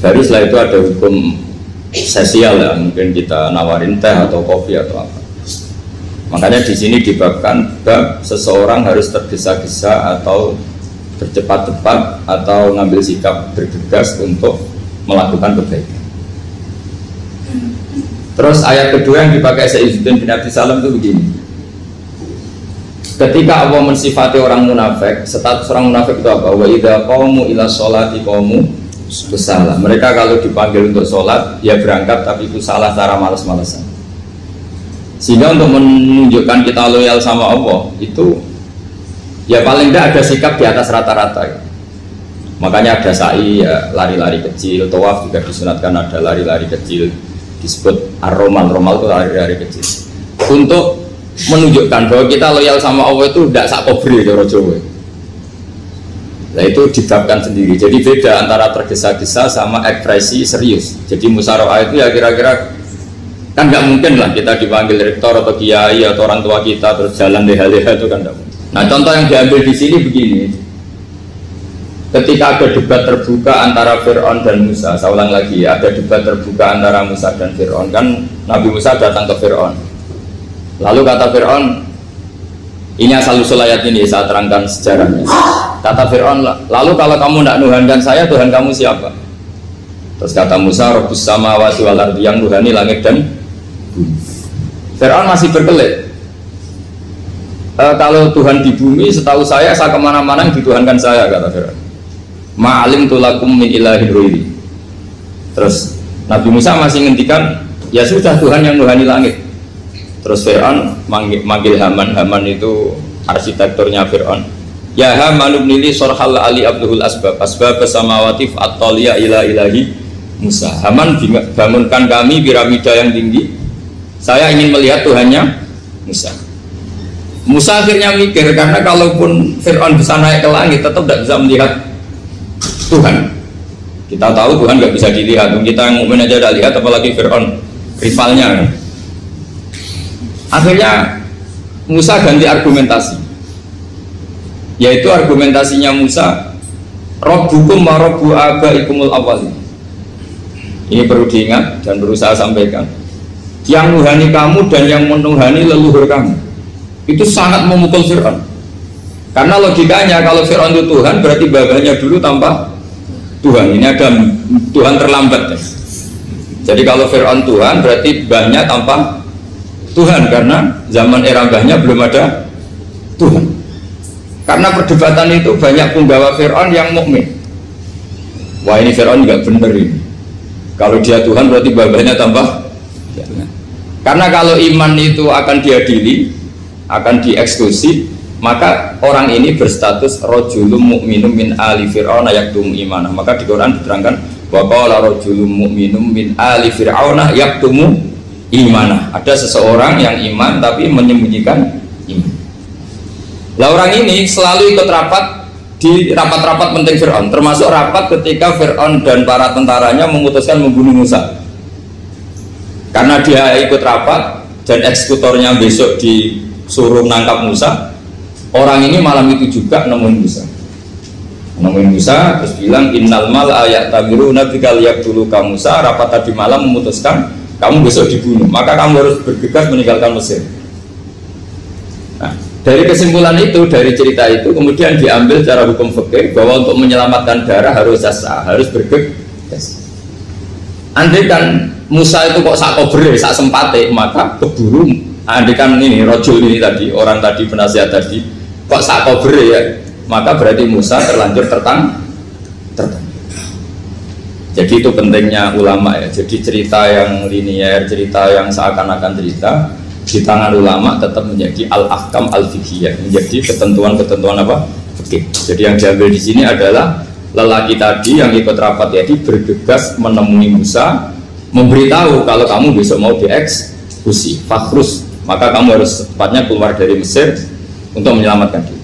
Baru setelah itu ada hukum sosial ya, mungkin kita nawarin teh atau kopi atau apa. Makanya di sini dibabkan bab seseorang harus tergesa-gesa atau bercepat-cepat atau ngambil sikap bergegas untuk melakukan kebaikan. Terus ayat kedua yang dipakai Sayyidina bin Abi Salam itu begini. Ketika Allah mensifati orang munafik, status orang munafik itu apa? Wa idza qamu ila sholati qamu kusala. Mereka kalau dipanggil untuk sholat, ya berangkat tapi kusala secara malas-malasan. Sehingga untuk menunjukkan kita loyal sama Allah itu, ya paling tidak ada sikap di atas rata-rata. Ya. Makanya ada sa'i, ya, lari-lari kecil. Tawaf juga disunatkan ada lari-lari kecil, disebut ar-romal. Romal itu lari-lari kecil. Untuk menunjukkan bahwa kita loyal sama Allah itu tidak sakobri cara Jawa. Nah itu dibabkan sendiri. Jadi beda antara tergesa-gesa sama ekspresi serius. Jadi musyawarah itu ya kira-kira kan nggak mungkin lah kita dipanggil rektor atau kiai atau orang tua kita terus jalan leha-leha itu kan nggak mungkin. Nah contoh yang diambil di sini begini. Ketika ada debat terbuka antara Fir'aun dan Musa, saya ulang lagi ya, ada debat terbuka antara Musa dan Fir'aun. Kan Nabi Musa datang ke Fir'aun. Lalu kata Fir'aun, ini asal-usul ayat ini saya terangkan sejarahnya. Kata Fir'aun, lalu kalau kamu tidak nuhankan saya, Tuhan kamu siapa? Terus kata Musa, Rabbus samawati wal ardi, yang nuhani langit dan bumi. Fir'aun masih berkelit. Kalau Tuhan di bumi, setahu saya kemana-mana yang dituhankan saya, kata Fir'aun. Ma'alim tulakum min ilahin ruiri. Terus Nabi Musa masih ngendikan, ya sudah Tuhan yang nuhani langit. Terus Fir'aun manggil Haman. Haman itu arsitekturnya Fir'aun. Ya Haman ibnili sorhal ali abduhul asbab samawati fa'attaliya ila ilahi Musa. Haman bangunkan kami piramida yang tinggi. Saya ingin melihat Tuhannya Musa. Musa akhirnya mikir, karena kalaupun Fir'aun bisa naik ke langit tetap tidak bisa melihat Tuhan. Kita tahu Tuhan nggak bisa dilihat. Kita yang mukmin aja tidak lihat, apalagi Fir'aun rivalnya. Akhirnya Musa ganti argumentasi, yaitu argumentasinya Musa, Rabbukum wa Rabbu abaikumul awwalin. Ini perlu diingat dan perlu saya sampaikan. Yang nuhani kamu dan yang menuhani leluhur kamu, itu sangat memukul Fir'aun. Karena logikanya kalau Fir'aun itu Tuhan, berarti babanya dulu tanpa Tuhan. Ini ada Tuhan terlambat. Jadi kalau Fir'aun Tuhan, berarti banyak tanpa Tuhan, karena zaman era mbahnya belum ada Tuhan. Karena perdebatan itu banyak penggawa Fir'aun yang mukmin. Wah ini Fir'aun nggak bener ini. Kalau dia Tuhan berarti babanya tambah. Karena kalau iman itu akan diadili, akan dieksekusi, maka orang ini berstatus rojulum mukminum min ali Fir'aun yaktum imanah. Maka di Quran diterangkan wa qala rojulum mukminum min ali Fir'aun yaktumu imanah. Ada seseorang yang iman tapi menyembunyikan iman. Lah orang ini selalu ikut rapat di rapat-rapat penting Fir'aun, termasuk rapat ketika Fir'aun dan para tentaranya memutuskan membunuh Musa. Karena dia ikut rapat dan eksekutornya besok disuruh nangkap Musa, orang ini malam itu juga nemuin Musa terus bilang innal mal ayat tabiru nabikal yaqtulu ka Musa. Rapat tadi malam memutuskan kamu besok dibunuh, maka kamu harus bergegas meninggalkan Mesir. Nah, dari kesimpulan itu, dari cerita itu kemudian diambil secara hukum fikih bahwa untuk menyelamatkan darah harus jasa, harus bergegas. Andai kan Musa itu kok sak kobre, sak sempate, maka keburu. Andai kan ini rojul ini tadi, orang tadi penasihat tadi, kok sak kobre ya, maka berarti Musa terlanjur tertang. Jadi itu pentingnya ulama ya. Jadi cerita yang linier, cerita yang seakan-akan cerita di tangan ulama tetap menjadi al-ahkam al-fiqhiyah, menjadi ketentuan-ketentuan apa? Fikih. Jadi yang diambil di sini adalah lelaki tadi yang ikut rapat tadi bergegas menemui Musa, memberitahu kalau kamu besok mau dieksekusi, fakhrus, maka kamu harus secepatnya keluar dari Mesir untuk menyelamatkan diri.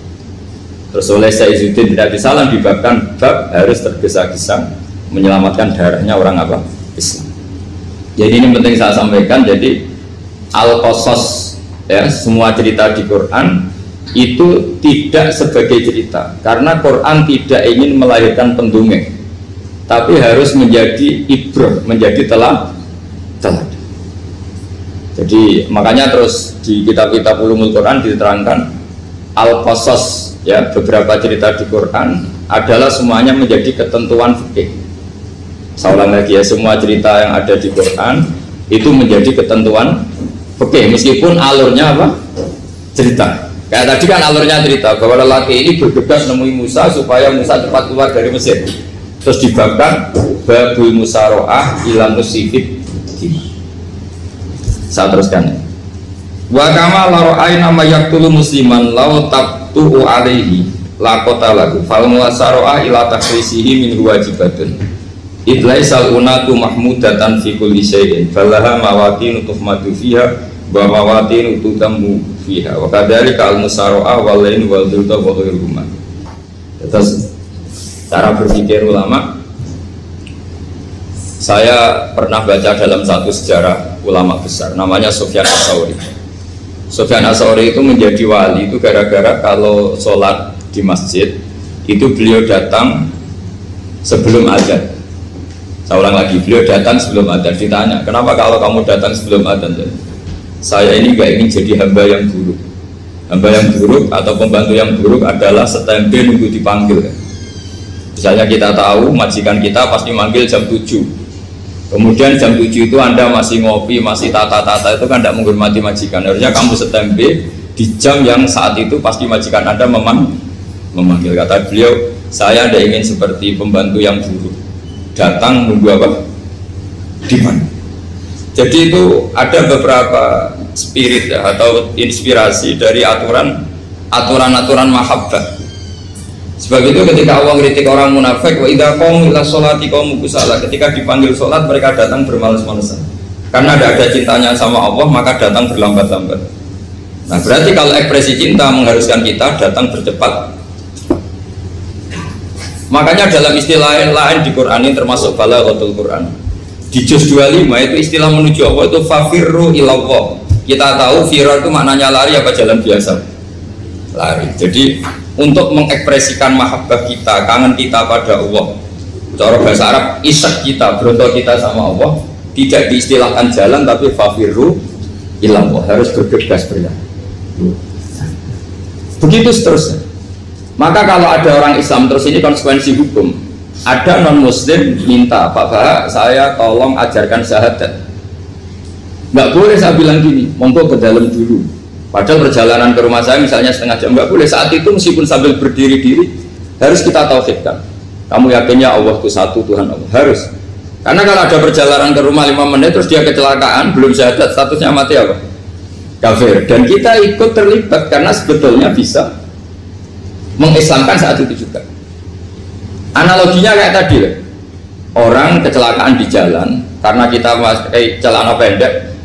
Terus oleh Sayyidina bin Abi Salam dibabkan bab harus tergesa-gesa menyelamatkan darahnya orang apa? Islam. Jadi ini penting saya sampaikan. Jadi al-qasas ya, semua cerita di Quran itu tidak sebagai cerita, karena Quran tidak ingin melahirkan pendongeng, tapi harus menjadi ibrah, menjadi teladan. Jadi makanya terus di kitab-kitab ulumul Quran diterangkan al-qasas, ya, beberapa cerita di Quran adalah semuanya menjadi ketentuan fikih. Saya ulang lagi ya, semua cerita yang ada di Quran itu menjadi ketentuan fikih, meskipun alurnya apa? Cerita. Kayak tadi kan alurnya cerita bahwa lelaki ini bergegas nemui Musa supaya Musa cepat keluar dari Mesir. Terus dibabkan babul musaroah ilam musifid. Saya teruskan. Wa kama laro'aina ma yaqtulu musliman law tabtu'u alaihi laqata lahu fal musaroah ila takhrisihi min wajibatun. Idlaisal unatu mahmudatan fi kulli syai'in falaha mawatin tuhmadu fiha wa mawatin tutammu fiha wa kadzalika al musaroah wal lain wal dhulta wa ghairuhuma. Terus cara berpikir ulama, saya pernah baca dalam satu sejarah ulama besar namanya Sufyan Ats-Tsauri. Sufyan Ats-Tsauri itu menjadi wali itu gara-gara kalau sholat di masjid itu beliau datang sebelum adzan. Saya ulang lagi, beliau datang sebelum adzan. Ditanya, kenapa kalau kamu datang sebelum adzan? Saya ini gak ingin jadi hamba yang buruk. Hamba yang buruk atau pembantu yang buruk adalah setempe nunggu dipanggil. Misalnya kita tahu majikan kita pasti manggil jam 7. Kemudian jam 7 itu Anda masih ngopi, masih tata-tata, itu kan tidak menghormati majikan. Harusnya kamu setempe di jam yang saat itu pasti majikan Anda memanggil. Kata beliau, saya tidak ingin seperti pembantu yang buruk, datang nunggu apa? Di mana? Jadi itu ada beberapa spirit ya, atau inspirasi dari aturan-aturan mahabbah. Sebab itu ketika Allah kritik orang munafik, wa idza qamu ila sholati qamu kusala, ketika dipanggil sholat mereka datang bermalas-malasan. Karena tidak ada cintanya sama Allah, maka datang berlambat-lambat. Nah, berarti kalau ekspresi cinta mengharuskan kita datang bercepat. Makanya dalam istilah lain di Quran ini termasuk balaghatul Quran. Di juz 25 itu istilah menuju Allah itu fafirru ilallah. Kita tahu firar itu maknanya lari apa jalan biasa? Lari. Jadi untuk mengekspresikan mahabbah kita, kangen kita pada Allah, cara bahasa Arab isak kita, berontok kita sama Allah, tidak diistilahkan jalan tapi fafirru ilallah, harus bergegas berjalan. Begitu seterusnya. Maka kalau ada orang Islam, terus ini konsekuensi hukum, ada non muslim minta, Pak Bah, saya tolong ajarkan syahadat. Nggak boleh saya bilang gini, monggo ke dalam dulu. Padahal perjalanan ke rumah saya misalnya setengah jam, nggak boleh. Saat itu meskipun sambil berdiri-diri harus kita tauhidkan. Kamu yakinnya Allah itu satu, Tuhan Allah, harus. Karena kalau ada perjalanan ke rumah 5 menit terus dia kecelakaan, belum syahadat, statusnya mati apa? Kafir. Dan kita ikut terlibat karena sebetulnya bisa mengislamkan saat itu juga. Analoginya kayak tadi ya. Orang kecelakaan di jalan karena kita pakai celana pendek,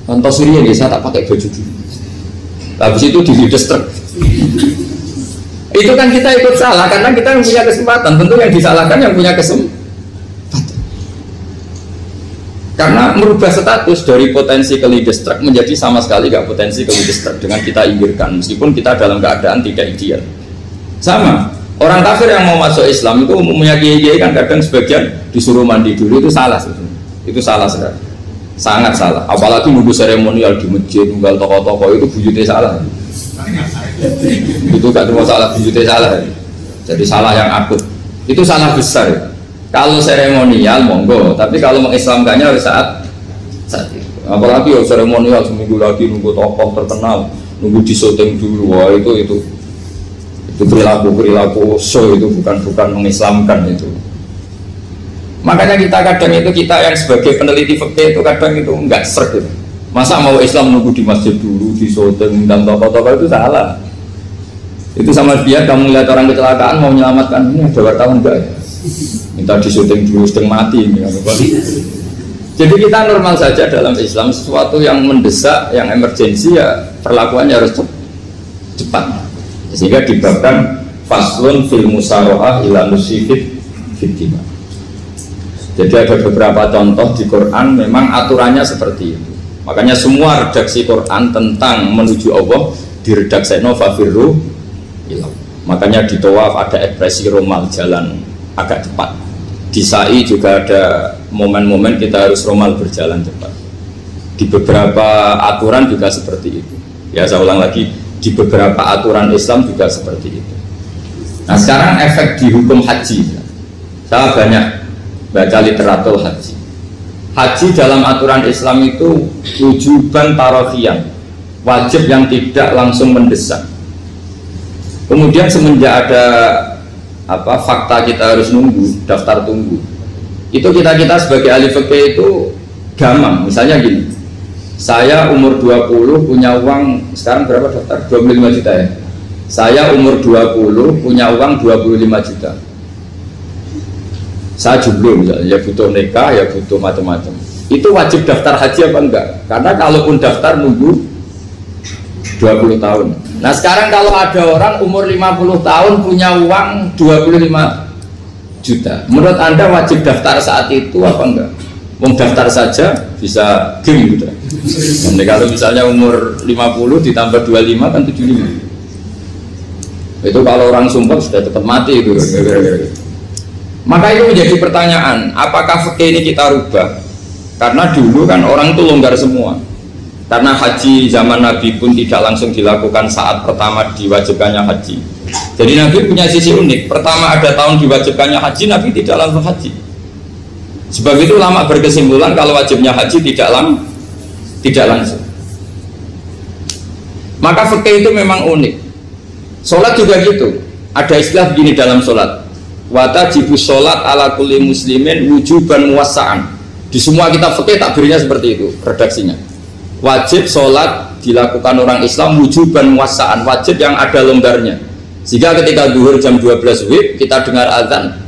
contoh Syria dia saya tak pakai baju dulu. Habis itu dihides truk. Itu kan kita ikut salah karena kita yang punya kesempatan. Tentu yang disalahkan yang punya kesempatan. Karena merubah status dari potensi kelides truk menjadi sama sekali gak potensi kelides truk dengan kita inggirkan, meskipun kita dalam keadaan tidak ideal. Sama orang kafir yang mau masuk Islam itu umumnya kiai-kiai kan kadang sebagian disuruh mandi dulu, itu salah sebetulnya. Itu salah sekali. Sangat salah, apalagi nunggu seremonial di masjid, nunggal tokoh-tokoh itu bujutnya salah. Itu gak cuma salah, bujutnya salah. Jadi salah yang akut. Itu salah besar. Kalau seremonial monggo, tapi kalau mengislamkannya harus saat itu. Apalagi seremonial seminggu lagi nunggu tokoh terkenal, nunggu di syuting dulu, wah itu perilaku show, itu bukan mengislamkan itu. Makanya kita yang sebagai peneliti fikih itu kadang itu enggak serg gitu. Masa mau Islam nunggu di masjid dulu, di syuting dan tokoh-tokoh itu salah. Itu sama dia kamu lihat orang kecelakaan mau menyelamatkan, ini ada wartawan enggak ya? Minta di syuting dulu sedang mati ini. Jadi kita normal saja dalam Islam, sesuatu yang mendesak, yang emergensi ya perlakuannya harus cepat. Sehingga dibabkan faslun fil musaroah ila musifid fitimah. Jadi ada beberapa contoh di Quran memang aturannya seperti itu. Makanya semua redaksi Quran tentang menuju Allah diredakseno fafirru ilallah. Makanya di tawaf ada ekspresi romal, jalan agak cepat. Di sa'i juga ada momen-momen kita harus romal berjalan cepat. Di beberapa aturan juga seperti itu. Ya saya ulang lagi, di beberapa aturan Islam juga seperti itu. Nah sekarang efek di hukum haji. Saya banyak baca literatur haji. Haji dalam aturan Islam itu wujuban tarofian, wajib yang tidak langsung mendesak. Kemudian semenjak ada fakta kita harus nunggu, daftar tunggu, itu kita sebagai ahli fikih itu gampang. Misalnya gini, saya umur 20 punya uang, sekarang berapa daftar? 25 juta ya. Saya umur 20 punya uang 25 juta. Saya jomblo misalnya, ya butuh nikah, ya butuh macam-macam. Itu wajib daftar haji apa enggak? Karena kalaupun daftar nunggu 20 tahun. Nah sekarang kalau ada orang umur 50 tahun punya uang 25 juta, menurut Anda wajib daftar saat itu apa enggak? Mau daftar saja bisa game gitu. Jadi kalau misalnya umur 50 ditambah 25 kan 75. Itu kalau orang sumpah sudah tetap mati itu. Maka itu menjadi pertanyaan, apakah fikih ini kita rubah? Karena dulu kan orang itu longgar semua. Karena haji zaman Nabi pun tidak langsung dilakukan saat pertama diwajibkannya haji. Jadi Nabi punya sisi unik. Pertama ada tahun diwajibkannya haji, Nabi tidak langsung haji. Sebab itu ulama berkesimpulan kalau wajibnya haji tidak langsung. Maka fikih itu memang unik. Sholat juga gitu. Ada istilah begini dalam sholat. Watajibu sholat ala kulli muslimin wujuban muwassa'an. Di semua kitab fikih takbirnya seperti itu redaksinya. Wajib sholat dilakukan orang Islam wujuban muwassa'an, wajib yang ada longgarnya. Sehingga ketika zuhur jam 12 WIB kita dengar azan,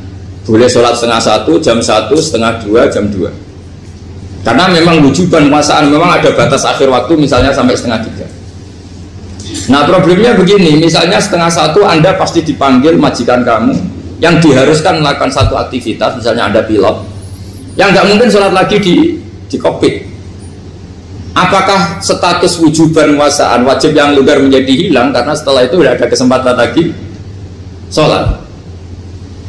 boleh sholat setengah 1, jam 1, setengah 2, jam 2. Karena memang wujuban muwassa'an, memang ada batas akhir waktu misalnya sampai setengah 3. Nah problemnya begini, misalnya setengah 1 Anda pasti dipanggil majikan kamu yang diharuskan melakukan satu aktivitas, misalnya Anda pilot, yang nggak mungkin sholat lagi di kokpit. Apakah status wujuban muwassa'an, wajib yang longgar menjadi hilang karena setelah itu tidak ada kesempatan lagi sholat?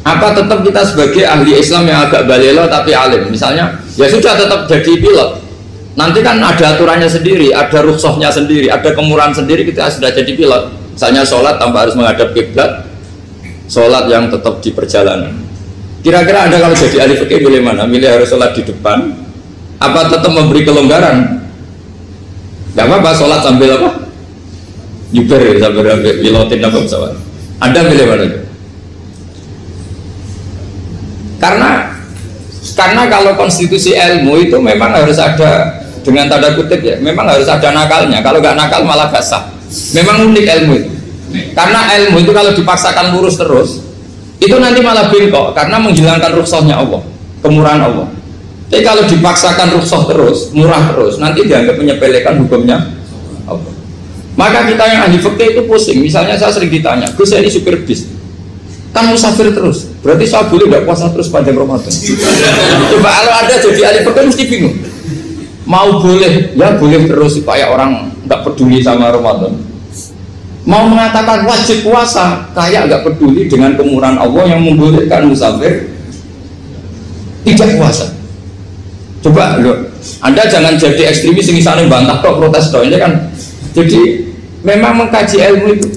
Apa tetap kita sebagai ahli Islam yang agak balelo tapi alim, misalnya ya sudah tetap jadi pilot, nanti kan ada aturannya sendiri, ada rukhsahnya sendiri, ada kemurahan sendiri, kita sudah jadi pilot. Misalnya sholat tanpa harus menghadap kiblat, sholat yang tetap di perjalanan. Kira-kira Anda kalau jadi ahli fikih milih mana? Milih harus sholat di depan apa tetap memberi kelonggaran? Gak apa-apa sholat sambil apa? Nyuper ya, sambil pilotin apa pesawat. Anda milih mana? Karena kalau konstitusi ilmu itu memang harus ada, dengan tanda kutip ya, memang harus ada nakalnya. Kalau nggak nakal malah gak sah. Memang unik ilmu itu. Karena ilmu itu kalau dipaksakan lurus terus, itu nanti malah bengkok karena menghilangkan rukhsahnya Allah, kemurahan Allah. Tapi kalau dipaksakan rukhsah terus, murah terus, nanti dianggap menyepelekan hukumnya Allah. Maka kita yang ahli fikih itu pusing. Misalnya saya sering ditanya, Gus saya ini supir bis, kan musafir terus, berarti saya boleh nggak puasa terus panjang Ramadan? Coba kalau ada jadi ahli fikih mesti bingung. Mau boleh, ya boleh terus supaya orang nggak peduli sama Ramadan. Mau mengatakan wajib puasa, kayak nggak peduli dengan kemurahan Allah yang membolehkan musafir tidak puasa. Coba loh, Anda jangan jadi ekstremis yang misalnya bantah kok protes dong, ini kan. Jadi memang mengkaji ilmu itu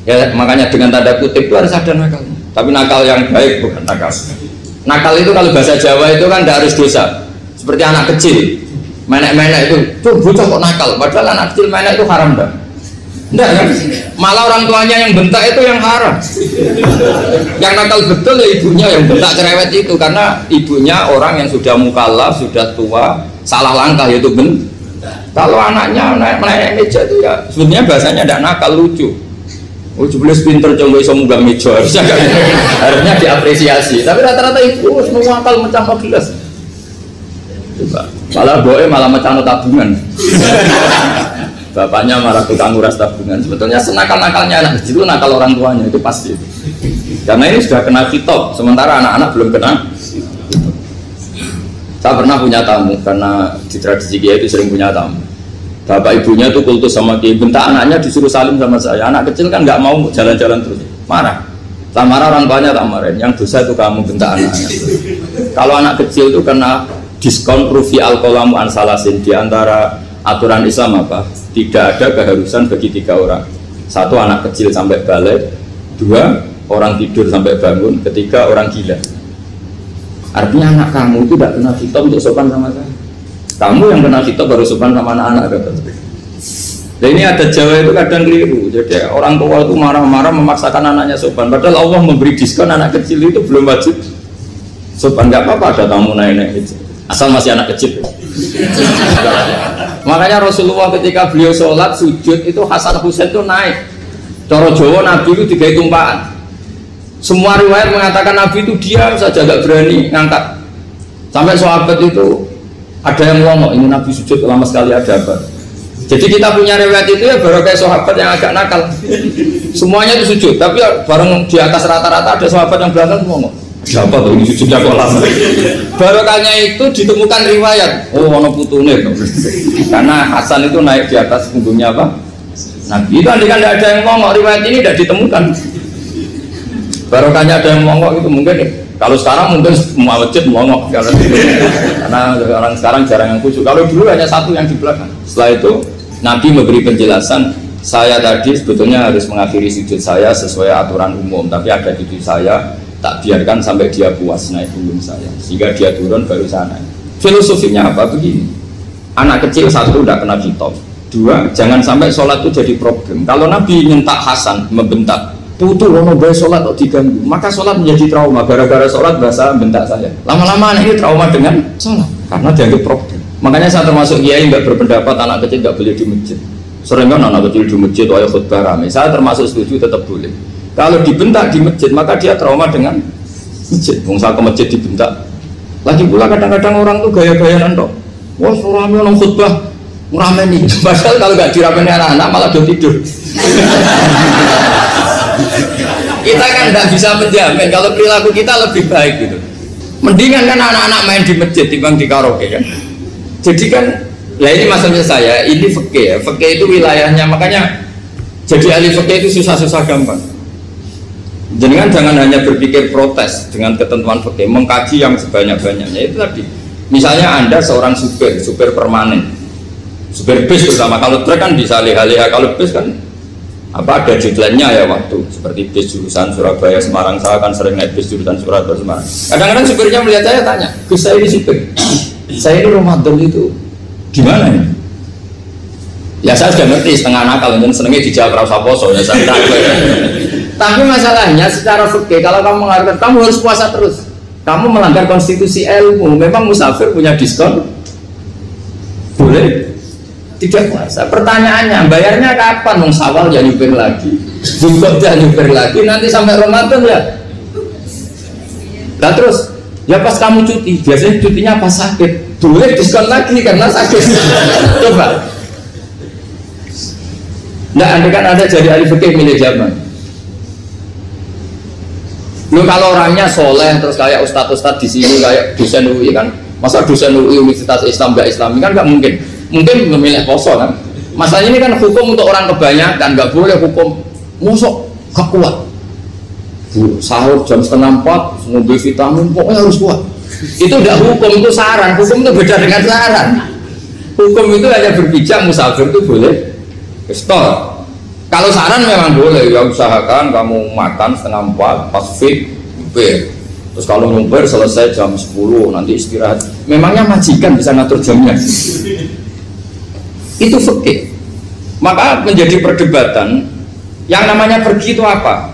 ya, makanya dengan tanda kutip itu harus ada nakal, tapi nakal yang baik, bukan nakal. Nakal itu kalau bahasa Jawa itu kan tidak harus dosa, seperti anak kecil menek-menek itu, tuh bocah kok nakal, padahal anak kecil menek itu haram dah. Enggak kan? Malah orang tuanya yang bentak itu yang haram. Yang nakal betul ya ibunya yang bentak cerewet itu, karena ibunya orang yang sudah mukallaf, sudah tua, salah langkah yaitu bentak. Kalau anaknya naik meja itu ya sebenarnya bahasanya tidak nakal, lucu. Oh jelas pinter coba bisa munggah meja, harusnya diapresiasi. Tapi rata-rata itu semua akal mecah gelas. Coba, malah boe malah mecah tabungan. Bapaknya marah tukang nguras tabungan. Sebetulnya senakal-nakalnya anak kecil itu nakal orang tuanya, itu pasti. Karena ini sudah kena kitab, sementara anak-anak belum kena. Saya pernah punya tamu, karena di tradisi Kiai itu sering punya tamu. Bapak ibunya itu kultus sama Kiai, bentak anaknya disuruh salim sama saya. Anak kecil kan nggak mau jalan-jalan terus, marah. Tak marah orang tuanya tak marahin, yang dosa itu kamu bentak anaknya. Kalau anak kecil itu kena diskon rufi al-qalamu an salasin. Di antara aturan Islam apa? Tidak ada keharusan bagi 3 orang. 1 anak kecil sampai balik, 2 orang tidur sampai bangun, 3 orang gila. Artinya anak kamu itu tidak kena khitab untuk sopan sama saya. Kamu yang kena khitab baru sopan sama anak-anak. Nah ini ada Jawa itu kadang keliru. Jadi orang tua itu marah-marah memaksakan anaknya sopan. Padahal Allah memberi diskon anak kecil itu belum wajib sopan. Gak apa-apa ada tamu naik-naik itu. Asal masih anak kecil. Makanya Rasulullah ketika beliau sholat sujud itu Hasan Husain itu naik. Cara Jawa Nabi itu 3 tumpahan. Semua riwayat mengatakan Nabi itu diam saja gak berani ngangkat. Sampai sahabat itu ada yang ngomong ini Nabi sujud lama sekali ada apa? Jadi kita punya riwayat itu ya baru kayak sahabat yang agak nakal. Semuanya itu sujud, tapi bareng di atas rata-rata ada sahabat yang belakang ngomong. Siapa tuh ini sujudnya kok lama? Barokahnya itu ditemukan riwayat. Oh, ono putune. Karena Hasan itu naik di atas punggungnya apa? Nabi itu andai ada yang ngomong riwayat ini tidak ditemukan. Barokahnya ada yang ngomong itu mungkin. Kalau sekarang mungkin semua masjid ngomong karena orang sekarang jarang yang khusyuk. Kalau dulu hanya 1 yang di belakang. Setelah itu Nabi memberi penjelasan, saya tadi sebetulnya harus mengakhiri sujud saya sesuai aturan umum, tapi ada cucu saya tak biarkan sampai dia puas naik punggung saya, sehingga dia turun baru saya naik. Filosofinya apa? Begini, anak kecil 1 tidak kena khitab, 2 jangan sampai sholat itu jadi problem. Kalau Nabi nyentak Hasan, membentak, putu lono bayi sholat kok diganggu, maka sholat menjadi trauma. Gara-gara sholat bahasa bentak saya. Lama-lama anak ini trauma dengan sholat karena dianggap problem. Makanya saya termasuk kiai nggak berpendapat anak kecil nggak boleh di masjid. Sering kan anak kecil di masjid, wajah khutbah ramai. Saya termasuk setuju tetap boleh. Kalau dibentak di masjid maka dia trauma dengan masjid. Bangsa ke masjid dibentak. Lagi pula kadang-kadang orang tuh gaya-gayaan toh. Wah suami orang khutbah ramai nih. Padahal kalau nggak diramein anak-anak malah dia tidur. Kita kan tidak bisa menjamin kalau perilaku kita lebih baik gitu. Mendingan kan anak-anak main di masjid dibanding di karaoke kan. Jadi kan, ya ini maksudnya saya, ini fikih ya. Fikih itu wilayahnya, makanya jadi ahli fikih itu susah-susah gampang. Jangan hanya berpikir protes dengan ketentuan fikih, mengkaji yang sebanyak-banyaknya. Itu tadi, misalnya Anda seorang supir permanen, supir bis terutama. Kalau truk kan bisa leha-leha, kalau bis kan apa ada deadline-nya ya waktu. Seperti bis jurusan Surabaya Semarang, saya kan sering naik bis jurusan Surabaya Semarang. Kadang-kadang supirnya melihat saya tanya, Gus saya ini supir. Saya ini Ramadan itu gimana ya? Ya saya sudah ngerti setengah nakal, dan senengnya dijawab rasa poso ya saya tahu. Tapi masalahnya secara fikih kalau kamu mengatakan kamu harus puasa terus, kamu melanggar konstitusi ilmu. Memang musafir punya diskon? Boleh tidak puasa. Pertanyaannya bayarnya kapan? Mau Syawal ya nyupir lagi, Zulhijjah ya nyupir lagi, nanti sampai Ramadan ya. Nah terus ya pas kamu cuti, biasanya cutinya pas sakit, boleh diskon lagi karena sakit. Coba. Nah, andai kan ada jadi ahli fikih milik zaman. Lu kalau orangnya soleh terus kayak ustadz-ustadz di sini kayak dosen UI kan, masa dosen UI Universitas Islam nggak Islami kan nggak mungkin. Mungkin memilih poso kan. Masalahnya ini kan hukum untuk orang kebanyakan, nggak boleh hukum musuh gak kuat. Sahur jam 3:30 ngambil vitamin pokoknya harus kuat. Itu tidak hukum, itu saran. Hukum itu beda dengan saran. Hukum itu hanya berpijak musafir itu boleh stop. Kalau saran memang boleh, ya usahakan kamu makan 3:30 pas fit nyupir. Terus kalau nyupir selesai jam 10 nanti istirahat. Memangnya majikan bisa ngatur jamnya? Itu fikih. Maka menjadi perdebatan yang namanya pergi itu apa?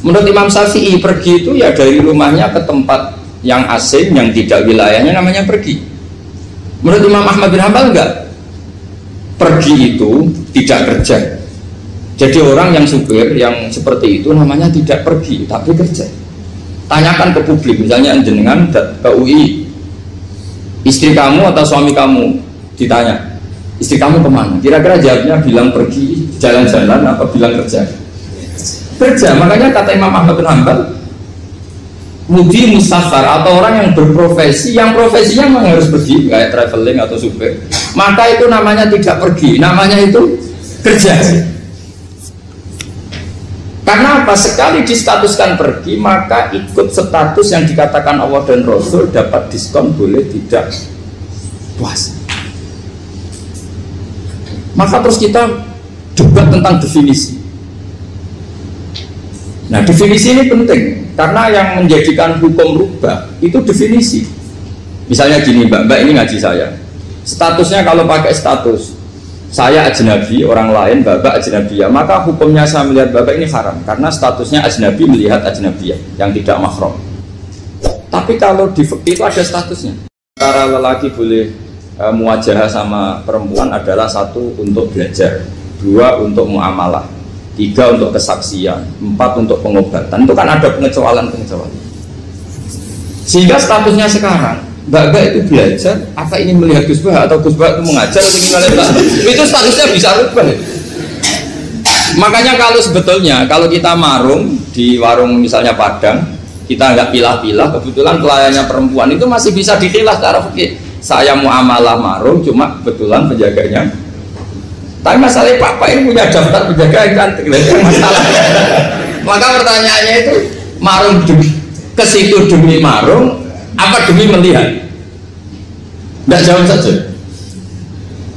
Menurut Imam Syafi'i pergi itu ya dari rumahnya ke tempat yang asing yang tidak wilayahnya namanya pergi. Menurut Imam Ahmad bin Hanbal enggak. Pergi itu tidak kerja. Jadi orang yang supir yang seperti itu namanya tidak pergi tapi kerja. Tanyakan ke publik, misalnya jenengan ke UI, istri kamu atau suami kamu ditanya, istri kamu kemana? Kira-kira jawabnya bilang pergi jalan-jalan apa bilang kerja? Kerja. Makanya kata Imam Ahmad bin Hanbal, mudi musafar atau orang yang berprofesi, yang profesinya memang harus pergi, kayak traveling atau supir, maka itu namanya tidak pergi, namanya itu kerja. Karena apa? Sekali distatuskan pergi, maka ikut status yang dikatakan Allah dan Rasul, dapat diskon, boleh tidak puasa. Maka terus kita debat tentang definisi. Nah, definisi ini penting karena yang menjadikan hukum rubah itu definisi. Misalnya gini, mbak ini ngaji saya, statusnya kalau pakai status saya ajnabi, orang lain bapak ajnabiyah, maka hukumnya saya melihat bapak ini haram karena statusnya ajnabi melihat ajnabiyah yang tidak mahram. Tapi kalau di fikih itu ada statusnya. Antara lelaki boleh muwajahah sama perempuan adalah satu untuk belajar, dua untuk muamalah, tiga untuk kesaksian, empat untuk pengobatan. Itu kan ada pengecualian. Sehingga statusnya sekarang Mbak itu belajar, apa ini melihat Gus Bah atau Gus Bah itu mengajar atau gimana, itu statusnya bisa rubah. Makanya kalau sebetulnya kalau kita marung di warung misalnya Padang, kita nggak pilah-pilah, kebetulan pelayannya perempuan itu masih bisa dipilah secara fikih. Saya muamalah marung, cuma kebetulan penjaganya. Tapi masalahnya Papa ini punya daftar penjaga yang cantik, masalah. Maka pertanyaannya itu marung ke situ demi marung apa demi melihat? Tidak jawab saja.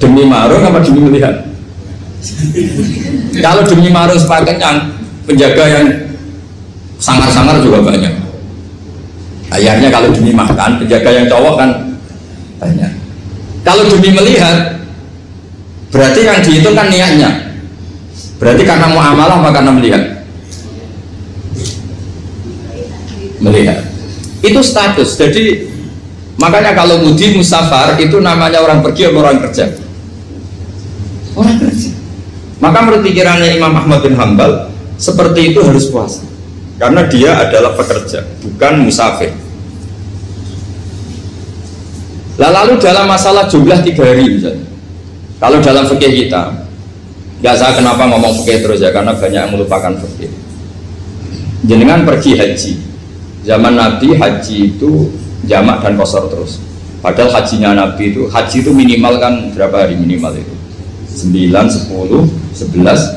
Demi marung apa demi melihat? Kalau demi marung sepakat yang penjaga yang sangar-sangar juga banyak. Akhirnya kalau demi makan, penjaga yang cowok kan banyak. Kalau demi melihat, berarti yang dihitung kan niatnya. Berarti karena muamalah apa karena melihat? Melihat. Itu status. Jadi makanya kalau mudi musafar itu namanya orang pergi atau orang kerja? Orang kerja. Maka menurut pikirannya Imam Ahmad bin Hanbal seperti itu harus puasa karena dia adalah pekerja, bukan musafir. Lalu dalam masalah jumlah 3 hari misalnya, kalau dalam fikih kita, nggak saya kenapa ngomong fikih terus ya, karena banyak yang melupakan fikih. Jenengan pergi haji, zaman Nabi haji itu jamak dan qashar terus. Padahal hajinya Nabi itu, haji itu minimal kan berapa hari minimal itu? 9, 10, 11,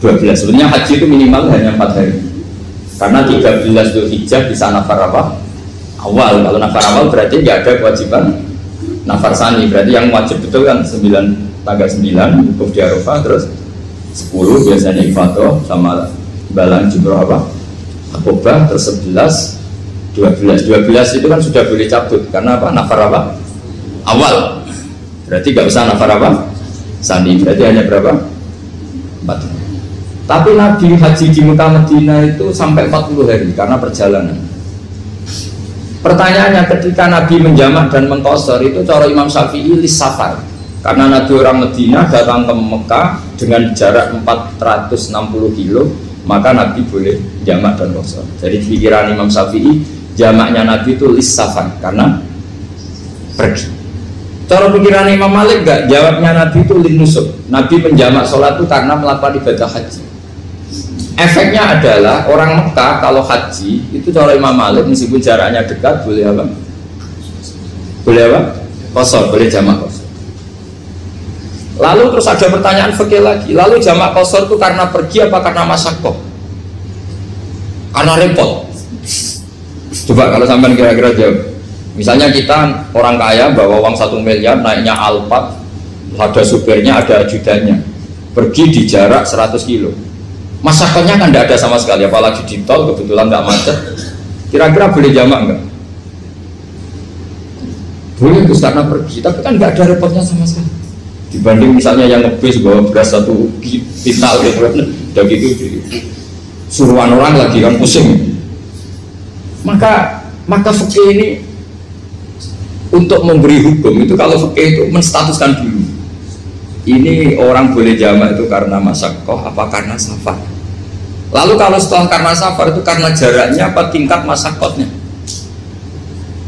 12. Sebenarnya haji itu minimal hanya 4 hari. Karena 13 Dzulhijjah bisa nafar apa? Awal. Kalau nafar awal berarti nggak ada kewajiban nafar sani. Berarti yang wajib betul kan tanggal 9 wukuf di Arafah, terus 10 biasanya ifadah sama balang jumroh apa? Akobah, terus 11, 12 itu kan sudah boleh cabut karena apa? Nafar apa? Awal. Berarti nggak usah nafar apa? Sani. Berarti hanya berapa? 4. Tapi Nabi haji di Mekah Madinah itu sampai 40 hari karena perjalanan. Pertanyaannya, ketika Nabi menjamak dan mengqashar itu cara Imam Syafi'i lis safar. Karena Nabi orang Madinah datang ke Mekah dengan jarak 460 kilo, maka Nabi boleh jamak dan qashar. Jadi pikiran Imam Syafi'i, jamaknya Nabi itu lis safar karena pergi. Cara pikiran Imam Malik enggak, jawabnya Nabi itu lin nusuk. Nabi menjamak sholat itu karena melakukan ibadah haji. Efeknya adalah orang Mekah kalau haji itu cara Imam Malik meskipun jaraknya dekat boleh apa? Boleh apa? Qashar, boleh jamak qashar. Lalu terus ada pertanyaan fikih lagi. Lalu jamak qashar itu karena pergi apa karena masyaqqah? Karena repot. Coba kalau sampean kira-kira jawab. Misalnya kita orang kaya bawa uang 1 miliar, naiknya Alphard, ada supirnya, ada ajudannya, pergi di jarak 100 kilo. Masyarakatnya kan tidak ada sama sekali, apalagi di tol kebetulan nggak macet. Kira-kira boleh jamak nggak? Boleh, terus karena pergi, tapi kan nggak ada repotnya sama sekali. Dibanding misalnya yang ngebis bawa beras 1 kintal gitu, udah gitu suruhan orang lagi kan pusing. Maka fikih ini untuk memberi hukum itu, kalau fikih itu menstatuskan dulu. Ini orang boleh jamak itu karena masyaqqah apa karena safar. Lalu kalau setelah karena safar itu karena jaraknya apa tingkat masyaqqahnya.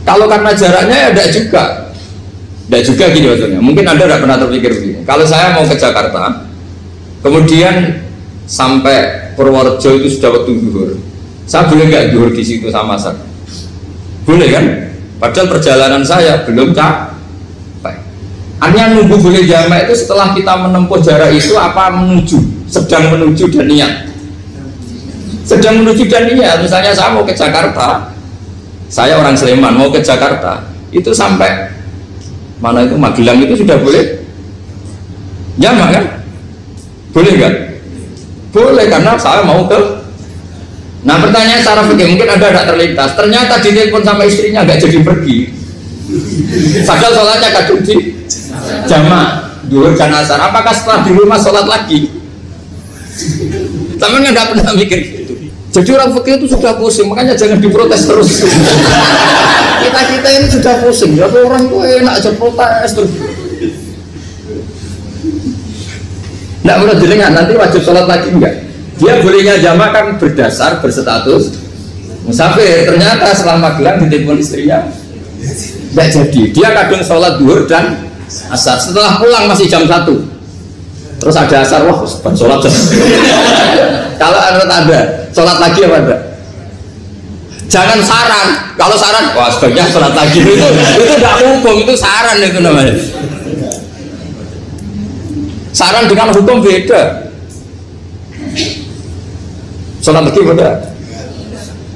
Kalau karena jaraknya ya tidak juga gini maksudnya. Mungkin Anda tidak pernah terpikir begini. Kalau saya mau ke Jakarta, kemudian sampai Purworejo itu sudah waktu zuhur, saya boleh nggak zuhur di situ sama asar? Boleh kan? Padahal perjalanan saya belum capek. Hanya nunggu boleh jamak itu setelah kita menempuh jarak itu apa menuju, sedang menuju dan niat. sedang menuju dan iya, misalnya saya mau ke Jakarta, saya orang Sleman mau ke Jakarta, itu sampai mana itu Magelang itu sudah boleh jamak kan? Boleh nggak? Boleh karena saya mau ke. Nah pertanyaan secara fikih mungkin Anda tidak terlintas. Ternyata ditelepon sama istrinya nggak jadi pergi. Padahal sholatnya kadung di jamak duhur dan asar. Apakah setelah di rumah sholat lagi? Tapi nggak pernah mikir gitu. Jadi orang fikih itu sudah pusing, makanya jangan diprotes terus. Kita ini sudah pusing. Ya orang itu enak aja protes terus. Nggak perlu didengar, nanti wajib sholat lagi enggak? Dia bolehnya jamak kan berdasar berstatus musafir. Ternyata setelah Magelang ditelepon istrinya nggak jadi. Dia kadang sholat duhur dan asar. Setelah pulang masih jam 1. Terus ada asar, wah sholat. Kalau Anda sholat lagi apa enggak? Jangan saran. Kalau saran, wah sebaiknya sholat lagi. Itu tidak hukum, itu saran itu namanya. Saran dengan hukum beda. Sholat lagi beda.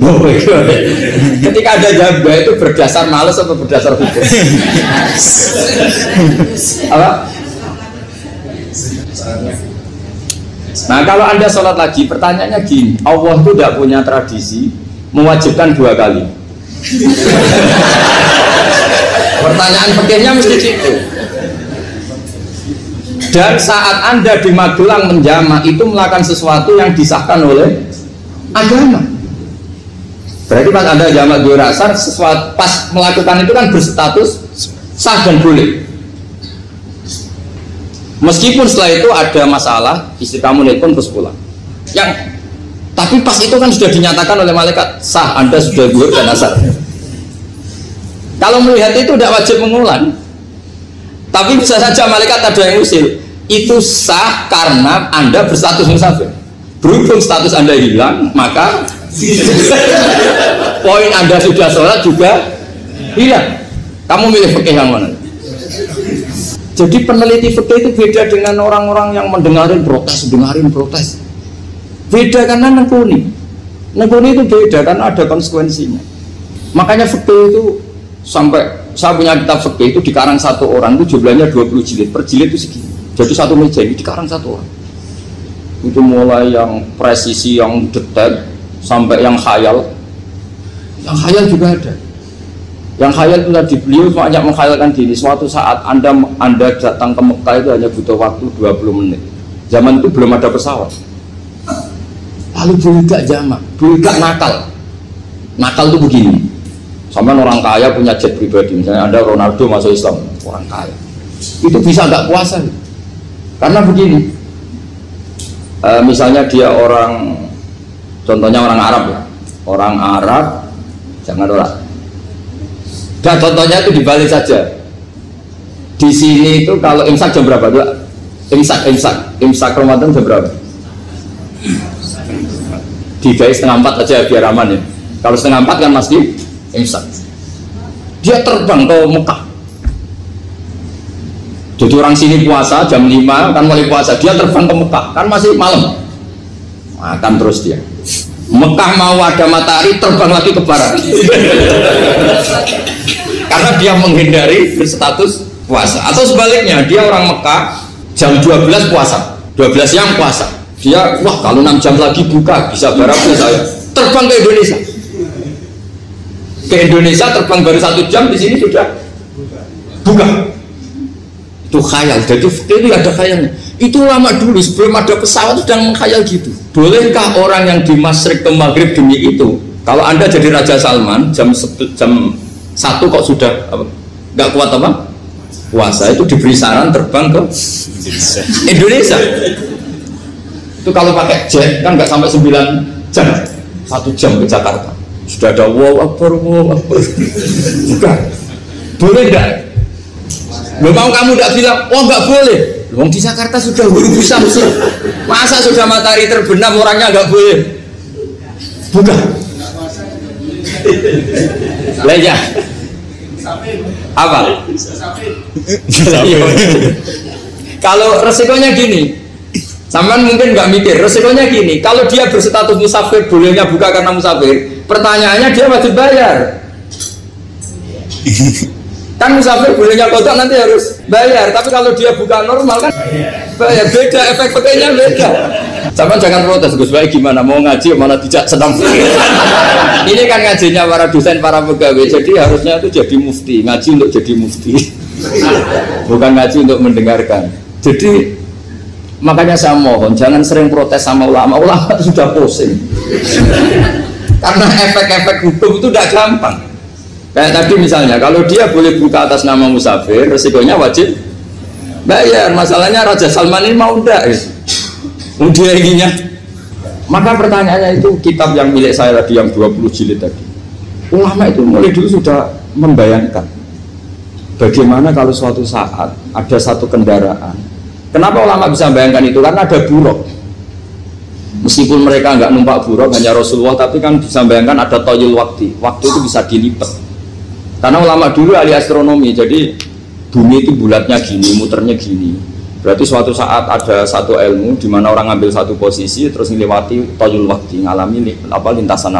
Oh, ketika ada jabah itu berdasar malas atau berdasar hukum? Apa? Nah kalau Anda sholat lagi, pertanyaannya gini, Allah itu tidak punya tradisi mewajibkan 2 kali. Pertanyaan fikihnya mesti gitu. Dan saat Anda di Magelang menjamak itu melakukan sesuatu yang disahkan oleh agama. Berarti pas Anda jamak duhur asar, sesuatu pas melakukan itu kan berstatus sah dan boleh. Meskipun setelah itu ada masalah, istri kamu nelpon terus pulang. Tapi pas itu kan sudah dinyatakan oleh malaikat sah, Anda sudah duhur dan asar. Kalau melihat itu tidak wajib mengulang. Tapi bisa saja malaikat ada yang usil. Itu sah karena Anda berstatus musafir. Berhubung status Anda hilang, maka poin Anda sudah sholat juga hilang. Kamu milih fikih yang mana? Jadi peneliti fikih itu beda dengan orang-orang yang dengarin protes. Beda karena nekuni itu beda karena ada konsekuensinya. Makanya fikih itu sampai saya punya kitab fikih itu dikarang satu orang itu jumlahnya 20 jilid, per jilid itu segini. Jadi satu meja ini dikarang satu orang. Itu mulai yang presisi, yang detail, sampai yang khayal. Yang khayal juga ada. Yang khayal itu tadi beliau banyak menghayalkan diri. Suatu saat Anda datang ke Mekah itu hanya butuh waktu 20 menit. Zaman itu belum ada pesawat. Lalu budak jamak, budak nakal. Nakal itu begini. Sama orang kaya punya jet pribadi, misalnya Anda Ronaldo masuk Islam, orang kaya. Itu bisa nggak puasa. Karena begini, misalnya dia contohnya orang Arab ya, orang Arab, jangan orang. Dan contohnya itu dibalik saja. Di sini itu kalau imsak jam berapa? Imsak Ramadan jam berapa? 3:30 aja biar aman ya. Kalau 3:30 kan masih imsak. Dia terbang ke Mekah. Jadi orang sini puasa jam 5 kan mulai puasa, dia terbang ke Mekah kan masih malam, makan terus dia. Mekah mau ada matahari terbang lagi ke barat. Karena dia menghindari berstatus puasa. Atau sebaliknya, dia orang Mekah jam 12 puasa, 12 siang puasa. Dia wah kalau 6 jam lagi buka bisa barat saya. Terbang ke Indonesia. Ke Indonesia terbang baru 1 jam, di sini sudah buka. Itu khayal. Jadi itu ada khayalnya. Itu lama dulu sebelum ada pesawat sedang mengkhayal gitu. Bolehkah orang yang di Masyrik ke Maghrib demi itu? Kalau Anda jadi Raja Salman jam 1 kok sudah nggak kuat apa? Puasa, itu diberi saran terbang ke Indonesia. Itu kalau pakai jet kan nggak sampai 9 jam, 1 jam ke Jakarta. Sudah ada wow akbar. Bukan. Boleh nggak? Belum mau kamu tidak bilang, oh nggak boleh. Wong di Jakarta sudah buru bisa sih. Masa sudah matahari terbenam orangnya nggak boleh? Bukan. Leja. Apa? Kalau resikonya gini, Sampean mungkin nggak mikir, resikonya gini, kalau dia berstatus musafir, bolehnya buka karena musafir, pertanyaannya dia wajib bayar. Kan musafir bolehnya kodok nanti harus bayar, tapi kalau dia buka normal kan bayar, beda, efek pakainya beda. Sampean jangan protes, Gus Baik gimana, mau ngaji mana tidak sedang. Ini kan ngajinya para dosen, para pegawai, jadi harusnya itu jadi mufti, ngaji untuk jadi mufti. Bukan ngaji untuk mendengarkan. Jadi makanya saya mohon jangan sering protes sama ulama itu sudah pusing. Karena efek-efek hukum itu tidak gampang. Kayak tadi misalnya kalau dia boleh buka atas nama musafir, resikonya wajib bayar. Masalahnya Raja Salman ini mau enggak dia inginnya. Maka pertanyaannya itu kitab yang milik saya tadi yang 20 jilid tadi, ulama itu mulai dulu sudah membayangkan bagaimana kalau suatu saat ada satu kendaraan. Kenapa ulama bisa membayangkan itu? Karena ada buruk. Meskipun mereka nggak numpak buruk, hanya Rasulullah, tapi kan bisa membayangkan ada toyil waktu. Waktu itu bisa dilipat. Karena ulama dulu ahli astronomi, jadi bumi itu bulatnya gini, muternya gini. Berarti suatu saat ada satu ilmu di mana orang ambil satu posisi terus melewati toyil waktu, ngalami lintasan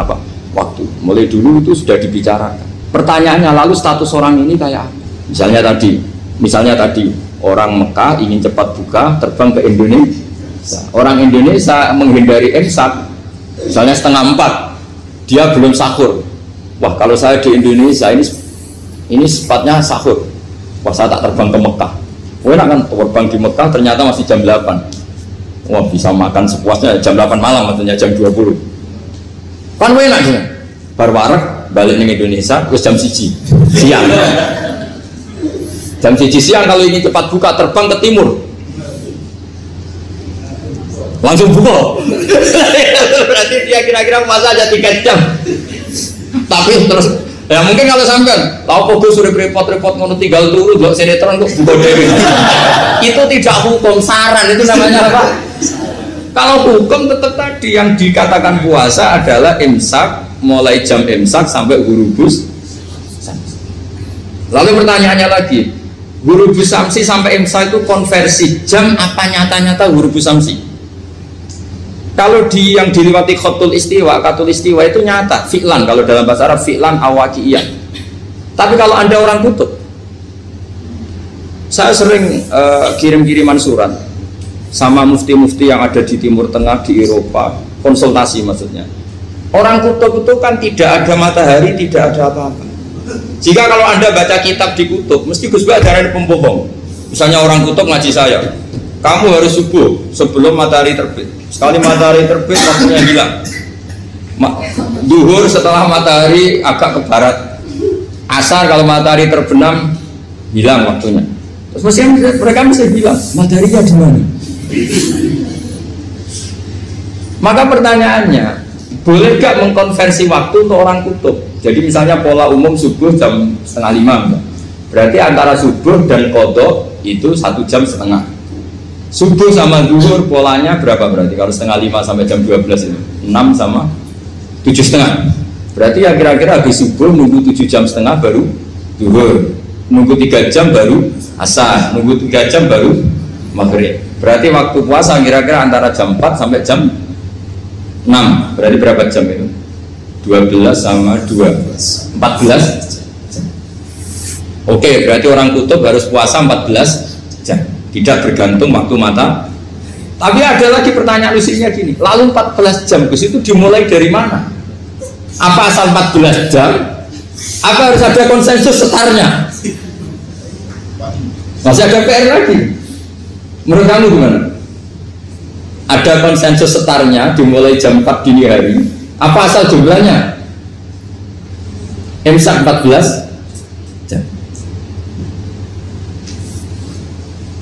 waktu. Mulai dulu itu sudah dibicarakan. Pertanyaannya lalu status orang ini kayak apa? Misalnya tadi orang Mekah ingin cepat buka terbang ke Indonesia. Orang Indonesia menghindari imsak, misalnya 3:30, dia belum sahur. Wah kalau saya di Indonesia ini sifatnya sahur. Wah saya tak terbang ke Mekah. Wah kan terbang di Mekah ternyata masih jam 8. Wah bisa makan sepuasnya jam 8 malam, maksudnya jam 20. Kan enak juga. Baru warak balik ke Indonesia terus jam 1 siang. Jam 1 siang kalau ingin cepat buka terbang ke timur langsung buka. Berarti dia kira-kira masa aja 3 jam. Tapi terus ya mungkin kalau sampean tahu kok suruh repot-repot ngono tinggal turu blok sinetron kok buka dewe. Itu tidak hukum, saran itu namanya apa? Kalau hukum tetap tadi yang dikatakan puasa adalah imsak, mulai jam imsak sampai hurubus. Lalu pertanyaannya lagi, hurubus samsi sampai imsak itu konversi jam apa nyata-nyata hurubus samsi? Kalau yang diliwati khotul istiwa, katul istiwa itu nyata, fi'lan, kalau dalam bahasa Arab fi'lan awakiyah. Tapi kalau Anda orang kutub, saya sering kirim-kiriman surat sama mufti-mufti yang ada di Timur Tengah, di Eropa, konsultasi maksudnya. Orang kutub itu kan tidak ada matahari, tidak ada apa-apa. Jika kalau Anda baca kitab di kutub, mesti Gus Bah ada pembohong. Misalnya orang kutub ngaji saya, kamu harus subuh sebelum matahari terbit. Sekali matahari terbit waktunya hilang. Duhur setelah matahari agak ke barat. Asar kalau matahari terbenam hilang waktunya. Terus mereka mesti bilang mataharinya di mana? Maka pertanyaannya, boleh gak mengkonversi waktu untuk orang kutub? Jadi misalnya pola umum subuh jam 4:30, berarti antara subuh dan qadha itu 1,5 jam. Subuh sama zuhur polanya berapa berarti? Kalau 4:30 sampai jam 12 itu 6 sama 7,5. Berarti ya kira-kira habis subuh nunggu 7,5 jam baru zuhur, nunggu 3 jam baru asar, nunggu 3 jam baru maghrib. Berarti waktu puasa kira-kira antara jam 4 sampai jam 6. Berarti berapa jam itu? 12 sama 2 14 jam. Oke, berarti orang kutub harus puasa 14 jam. Tidak bergantung waktu mata. Tapi ada lagi pertanyaan lucunya gini, lalu 14 jam Gus itu dimulai dari mana? Apa asal 14 jam? Apa harus ada konsensus setarnya? Masih ada PR lagi. Menurut kamu gimana? Ada konsensus setarnya dimulai jam 4 dini hari. Apa asal jumlahnya? Imsak 14 jam.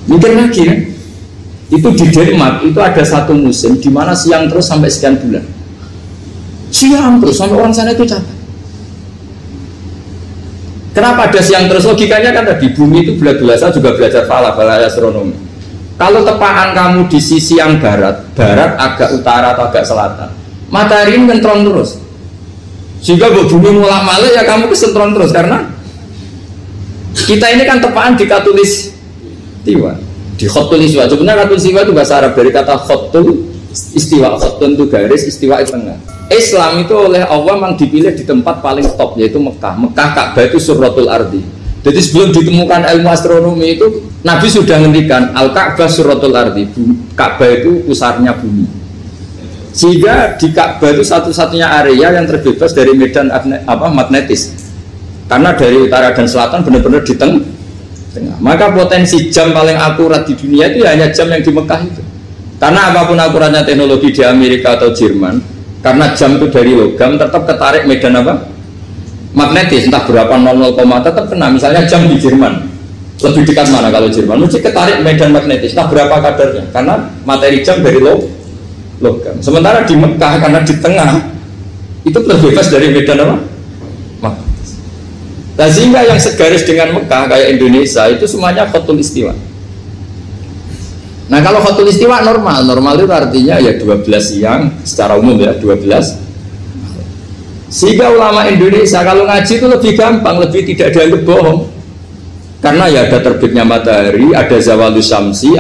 Mikir lagi kan? Itu di Denmark itu ada satu musim di mana siang terus sampai sekian bulan. Siang terus sampai orang sana itu capek. Kenapa ada siang terus? Logikanya kan tadi bumi itu bulat-bulat. Saya juga belajar falak astronomi. Kalau tepaan kamu di sisi yang barat agak utara atau agak selatan, matahari ini nentron terus. Sehingga bumi mulak malik ya kamu kesentron terus karena kita ini kan tepaan di katulis tiwa. Di khotul istiwa. Sebenarnya khotul istiwa itu bahasa Arab dari kata khotul istiwa. Khotun itu garis, istiwa itu tengah. Islam itu oleh Allah memang dipilih di tempat paling top, yaitu Mekah. Mekah Ka'bah itu suratul ardi. Jadi sebelum ditemukan ilmu astronomi itu Nabi sudah ngendikan Al-Ka'bah suratul ardi. Ka'bah itu pusarnya bumi. Sehingga di Ka'bah itu satu-satunya area yang terbebas dari medan magnetis. Karena dari utara dan selatan benar-benar di tengah. Maka potensi jam paling akurat di dunia itu hanya jam yang di Mekah itu. Karena apapun akuratnya teknologi di Amerika atau Jerman, karena jam itu dari logam tetap ketarik medan magnetis, entah berapa 00, tetap kena. Misalnya jam di Jerman lebih dekat mana kalau Jerman, mesti ketarik medan magnetis, entah berapa kadarnya, karena materi jam dari logam. Sementara di Mekah karena di tengah itu terbebas dari medan magnetis. Nah, sehingga yang segaris dengan Mekah kayak Indonesia itu semuanya khotul istiwa. Nah kalau khotul istiwa normal itu artinya ya 12 siang secara umum ya 12. Sehingga ulama Indonesia kalau ngaji itu lebih gampang, lebih tidak dianggap bohong. Karena ya ada terbitnya matahari, ada zawalus syamsi,